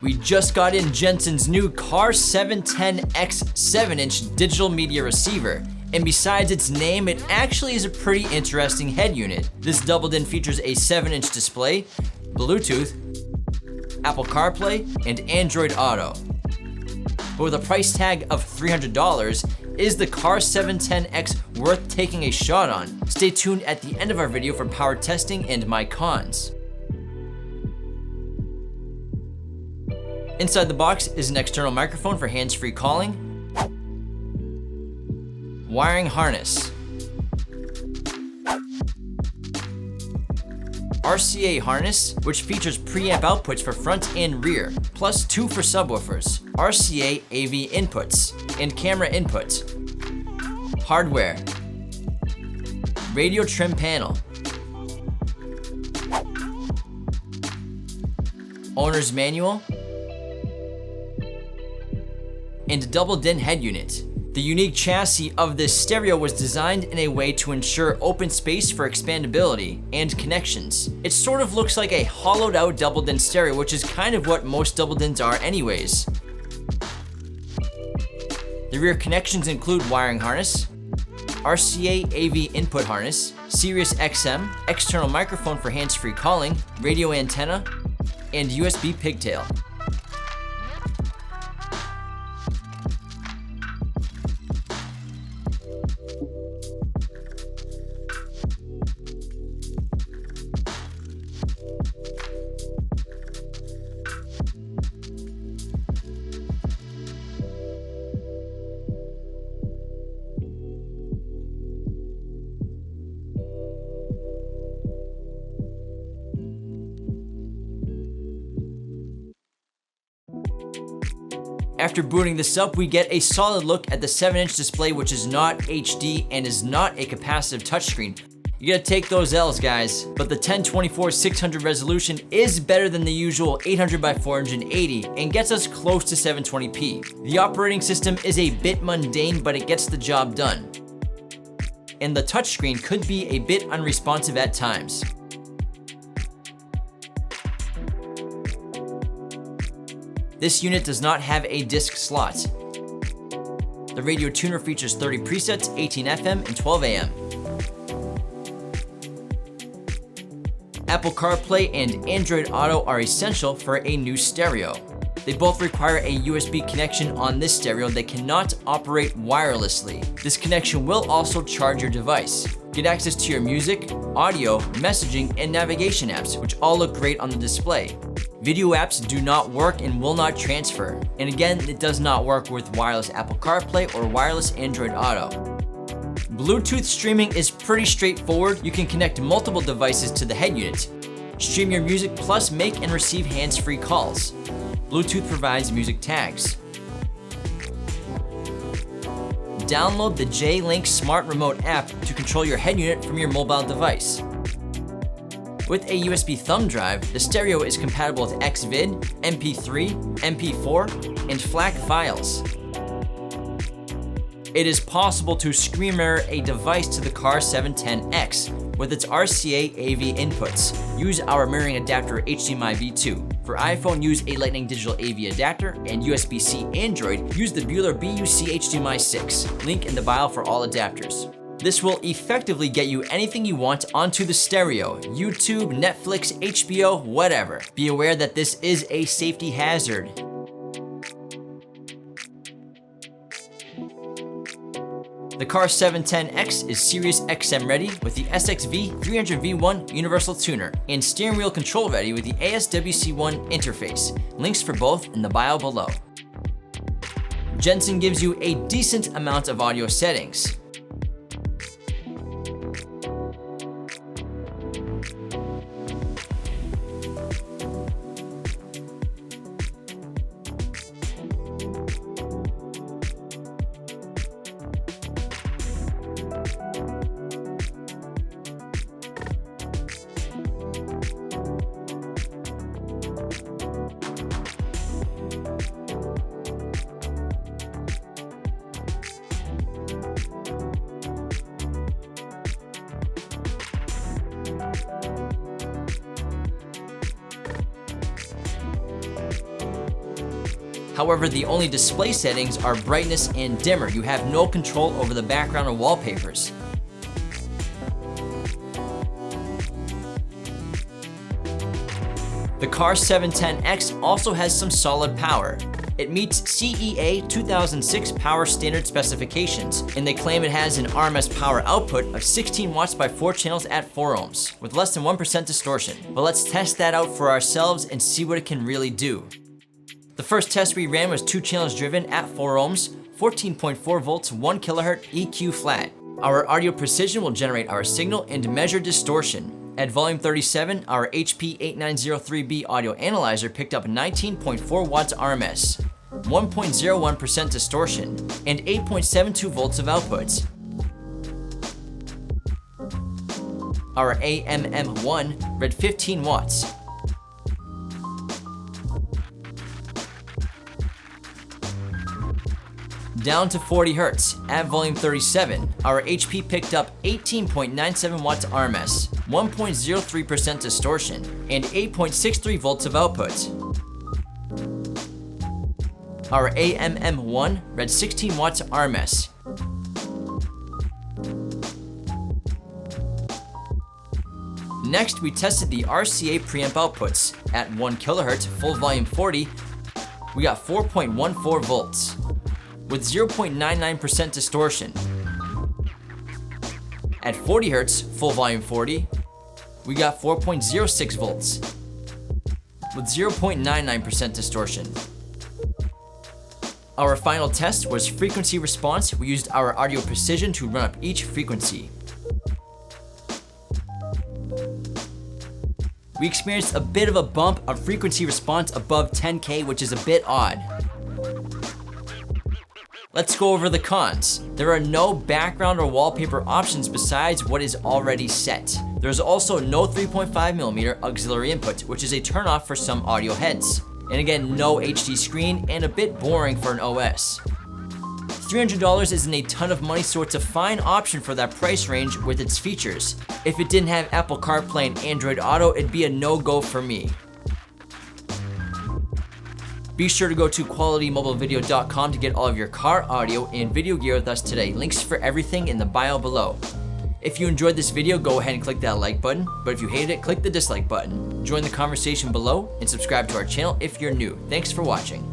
We just got in Jensen's new CAR710X 7-inch digital media receiver. And besides its name, it actually is a pretty interesting head unit. This doubled-in features a 7-inch display, Bluetooth, Apple Carplay, and Android Auto. But with a price tag of $300, is the CAR710X worth taking a shot on? Stay tuned at the end of our video for power testing and my cons. Inside the box is an external microphone for hands-free calling, wiring harness, RCA harness, which features preamp outputs for front and rear, plus 2 for subwoofers, RCA AV inputs, and camera input, hardware, radio trim panel, owner's manual, and a double-din head unit. The unique chassis of this stereo was designed in a way to ensure open space for expandability and connections. It sort of looks like a hollowed out double-din stereo, which is kind of what most double-dins are anyways. The rear connections include wiring harness, RCA AV input harness, Sirius XM, external microphone for hands-free calling, radio antenna, and USB pigtail. After booting this up, we get a solid look at the 7-inch display, which is not HD and is not a capacitive touchscreen. You gotta take those L's, guys. But the 1024-600 resolution is better than the usual 800 by 480 and gets us close to 720p. The operating system is a bit mundane, but it gets the job done. And the touchscreen could be a bit unresponsive at times. This unit does not have a disc slot. The radio tuner features 30 presets, 18 FM and 12 AM. Apple CarPlay and Android Auto are essential for a new stereo. They both require a USB connection on this stereo that cannot operate wirelessly. This connection will also charge your device. Get access to your music, audio, messaging, and navigation apps, which all look great on the display. Video apps do not work and will not transfer. And again, it does not work with wireless Apple CarPlay or wireless Android Auto. Bluetooth streaming is pretty straightforward. You can connect multiple devices to the head unit, stream your music, plus make and receive hands-free calls. Bluetooth provides music tags. Download the J-Link Smart Remote app to control your head unit from your mobile device. With a USB thumb drive, the stereo is compatible with Xvid, MP3, MP4, and FLAC files. It is possible to screen mirror a device to the CAR710X with its RCA AV inputs. Use our mirroring adapter HDMIV-2. For iPhone, use a Lightning Digital AV adapter, and USB-C Android, use the Bueller BUC HDMI 6. Link in the bio for all adapters. This will effectively get you anything you want onto the stereo: YouTube, Netflix, HBO, whatever. Be aware that this is a safety hazard. The CAR710X is Sirius XM ready with the SXV300V1 universal tuner and steering wheel control ready with the ASWC1 interface. Links for both in the bio below. Jensen gives you a decent amount of audio settings. However, the only display settings are brightness and dimmer. You have no control over the background or wallpapers. The CAR710X also has some solid power. It meets CEA 2006 power standard specifications, and they claim it has an RMS power output of 16 watts by 4 channels at 4 ohms, with less than 1% distortion. But let's test that out for ourselves and see what it can really do. The first test we ran was 2 channels driven at 4 ohms, 14.4 volts, 1 kilohertz EQ flat. Our audio precision will generate our signal and measure distortion. At volume 37, our HP8903B audio analyzer picked up 19.4 watts RMS, 1.01% distortion, and 8.72 volts of output. Our AMM1 read 15 watts. Down to 40 Hz, at volume 37, our HP picked up 18.97 watts RMS, 1.03% distortion, and 8.63 volts of output. Our AMM1 read 16 watts RMS. Next, we tested the RCA preamp outputs. At 1 kHz, full volume 40, we got 4.14 volts. With 0.99% distortion. At 40 Hz, full volume 40, we got 4.06 volts with 0.99% distortion. Our final test was frequency response. We used our audio precision to run up each frequency. We experienced a bit of a bump of frequency response above 10K, which is a bit odd. Let's go over the cons. There are no background or wallpaper options besides what is already set. There's also no 3.5mm auxiliary input, which is a turnoff for some audio heads. And again, no HD screen and a bit boring for an OS. $300 isn't a ton of money, so it's a fine option for that price range with its features. If it didn't have Apple CarPlay and Android Auto, it'd be a no-go for me. Be sure to go to qualitymobilevideo.com to get all of your car audio and video gear with us today. Links for everything in the bio below. If you enjoyed this video, go ahead and click that like button, but if you hated it, click the dislike button. Join the conversation below and subscribe to our channel if you're new. Thanks for watching.